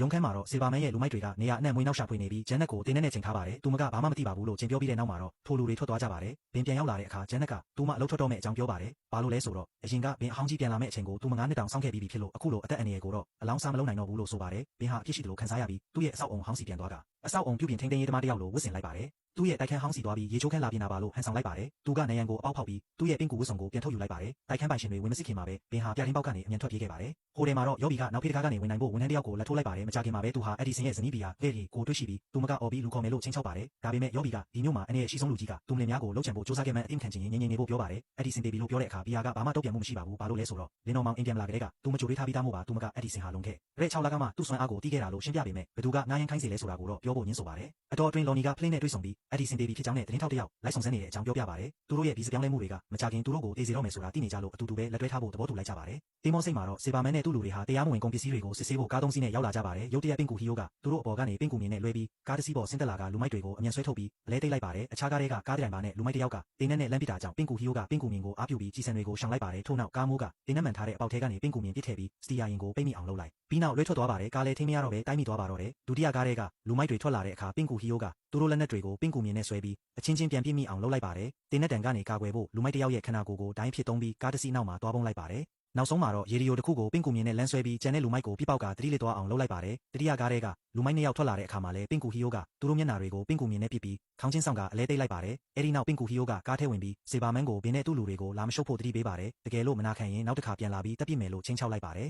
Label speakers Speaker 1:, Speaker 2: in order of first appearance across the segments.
Speaker 1: ရုံခန်းမှာတော့စေပါမန်းရဲ့လူမိုက်တွေကနေရာအနှံ့မွေးနောက်ရှာဖွေနေပြီးဂျန်နက်ကိုတင်းနဲ့ချိန်ထားပါတယ်သူမကဘာမှမသိပါဘူးလို့ချိန်ပြောပြီးတဲ့နောက်မှာတော့ထိုလူတွေထွက်သွားကြပါတယ်ဘင်ပြန်ရောက်လာတဲ့အခါဂျန်နက်ကသူမအလုပ်ထွက်တော့မဲ့အကြောင်းပြောပါတယ်ဘာလို့လဲဆိုတော့အရင်ကဘင်အဟောင်းကြီးပြန်လာမဲ့အချိန်ကိုသူမ9နှစ်တောင်စောင့်ခဲ့ပြီးပြီဖြစ်လို့အခုလိုအသက်အန္တရာယ်ကိုတော့အလောင်းစားမလုံးနိုင်တော့ဘူးလို့ဆိုပါတယ်ဘင်ဟာအဖြစ်ရှိတယ်လို့ခံစားရပြီးသူ့ရဲ့အဆောက်အုံဟောင်းစီပြန်သွားကအဆောက်အုံပြုပြင်ထိန်းသိမ်းရေးသမားတယောက်လိုဝတ်ဆင်လိုက်ပါတယ်သူ့ရဲ့တိုက်ခန်းဟောင်းစီသွားပြီးရေချိုးခန်းလာပြင်တာပါလို့ဟန်ဆောင်လိုက်ပါတယ်သူကနယံကိုအပေါက်ဖောက်ပြီးသူ့ရဲ့ပင့်ကူဝတ်စုံကိုပြန်ထုတ်ယူလိုက်ပါတယ်တိုက်ခန်းပိုင်ရှင်တွေဝင်မစစ်ခင်မှာပဲဘင်ဟာပြတင်းပေါက်ကနေအမြန်ထွက်ပြေးခဲ့ပါတယ်ဟိုတယ်မှာတော့ယောဘီကနောက်ဖေးတကားကနေဝင်နိုင်ဖို့ဝန်ထမ်းတယောက်ကိုလက်ထိုးလိုက်ပါတယ်မကြခင်မှာပဲသူဟာအက်ဒီဆန်ရဲ့ဇနီးဘီယာလေလီကိုတွေ့ရှိပြီးသူမကအော်ပြီးလူခေါ်မယ်လို့ချင်းချောက်ပါတယ်ဒါပေမဲ့ယောဘီကဒီမျိုးမှာအနေနဲ့ရှိဆုံးလူကြီးကသူမလင်များကိုလှုပ်ချံဖို့စူးစမ်းခဲ့မှအင်ခံချင်ရင်ငြိမ်နေဖို့ပြောပါတယ်အက်ဒီဆန်တေဘီလို့ပြောတဲ့အခါဘီယာကဘာမှတုံ့ပြန်မှုမရှိပါဘူးဘာလို့လဲဆိုတော့လင်းတော်မောင်အင်ပြန်လာကြတဲ့ကသူမချိုပေးထားပြီးသားမို့ပါသူမကအက်ဒီဆန်ဟာလုံခဲ့ရဲ6လကမှသူ့စွမ်းအားကိုတီးခဲ့တာလို့ရှင်းပြပေမဲ့ဘသူကငားရင်ခိုင်းစီလဲဆိုတာကိုတော့ပြောဖို့ညှင်းဆိုပါတယ်အတော်အတွင်းလော်နီကဖလင်းနဲ့တွေ့ဆုံပြီးအက်ဒီဆန်တေဘီဖြစ်ကြောင်းနဲ့သတင်းထောက်တယောက်လိုက်ဆောင်စမ်းနေတဲ့အကြောင်းပြောပြပါတယ်သူတို့ရဲ့ဗီဇပြောင်းလဲမှုတွေကမကြခင်သူတို့ကိုတေးစီတော့မယ်ဆိုတာသိနေကြလို့အတူတူပဲလက်တွဲထားဖို့သဘောတူလိုက်ကြပါတယ်တေးမောစိတ်မှာတော့စေပါမန်းနဲ့သူ့လူတွေဟာတရားမဝင်ကုန်ပစ္စည်းတွေကိုစစ်ဆေးဖို့ကားသုံးစီးနဲ့ရောက်လာကြပါတယ်ရုတ်တရက်ပင်ကူဟီယိုကသူတို့အပေါ်ကနေပင်ကူမြင်နဲ့လွဲပြီးကားတစ်စီးပေါ်ဆင်းသက်လာကလူမိုက်တွေကိုအမြန်ဆွဲထုတ်ပြီးအလဲတိတ်လိုက်ပါတယ်အခြားကားတွေကကားတိုင်ပါနဲ့လူမိုက်တယောက်ကတင်းနဲ့လမ်းပစ်တာကြောင့်ပင်ကူဟီယိုကပင်ကူမြင်ကိုအားပြုပြီးကြီးစံတွေကိုရှောင်လိုက်ပါတယ်ထို့နောက်ကားမိုးကတင်းနဲ့မှန်ထားတဲ့အပေါက်ထဲကနေပင်ကူမြင်ပစ်ထည့်ပြီးစတီယာရင်ကိုပိတ်မိအောင်လုပ်လိုက်ပြီးနောက်လွဲထွက်သွားပါတယ်ကားလဲထိမရတော့ပဲတိုင်းမိသွားပါတော့တယ်ဒုတိယကားတွေကလူမိုက်တွေထွက်လာတဲ့အခါပင်ကူဟီယိုကသူတို့လက်နက်တွေကိုပင်ကူမြင်နဲ့ဆွဲပြီးအချင်းချင်းပြန်ပြစ်မိအောင်လုပ်လိုက်ပါတယ်တင်းနဲ့တန်ကနေကာကွယ်ဖို့လူမိုက်တယောက်ရဲ့ခန္ဓာကိုယ်ကိုဒိုင်းဖြစ်သုံးပြီးကားတစ်စီးနောက်မှာတွားပုံးလိုက်ပါတယ်နောက်ဆုံးမှာတော့ရေဒီယိုတစ်ခုကိုပင်ကူမြင်နဲ့လမ်းဆွဲပြီးကျန်တဲ့လူမိုက်ကိုပြပောက်ကတတိလစ်သွားအောင်လုပ်လိုက်ပါတယ်တတိယကားတွေကလူမိုက်2ယောက်ထွက်လာတဲ့အခါမှာလဲပင်ကူဟီယိုကသူတို့မျက်နှာတွေကိုပင်ကူမြင်နဲ့ပစ်ပြီးခေါင်းချင်းဆောင်ကအလဲတိတ်လိုက်ပါတယ်အဲဒီနောက်ပင်ကူဟီယိုကကားထဲဝင်ပြီးစေပါမန်းကိုဘင်းနဲ့သူ့လူတွေကိုလာမရှုပ်ဖို့တတိပေးပါတယ်တကယ်လို့မနာခံရင်နောက်တစ်ခါပြန်လာပြီးတပ်ပစ်မယ်လို့ချင်းချောက်လိုက်ပါတယ်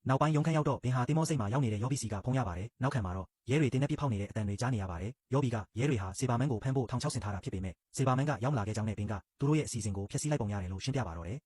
Speaker 1: နောက်ပိုင်းရုံခန်းရောက်တော့ဘင်ဟာတင်မောစိတ်မှာရောက်နေတဲ့ယောဘီစီကဖုံးရပါတယ်နောက်ခံမှာတော့ရဲတွေတင်းနဲ့ပြဖောက်နေတဲ့အတန်တွေကြားနေရပါတယ်ယောဘီကရဲတွေဟာစေပါမန်းကိုဖမ်းဖို့ထောင်ချောက်ဆင်ထားတာဖြစ်ပေမဲ့စေပါမန်းကရောက်လာခဲ့ကြောင်းနဲ့ဘင်ကသူတို့ရဲ့အစီအစဉ်ကိုဖျက်ဆီးလိုက်ပုံရတယ်လို့ရှင်းပြပါတော့တယ်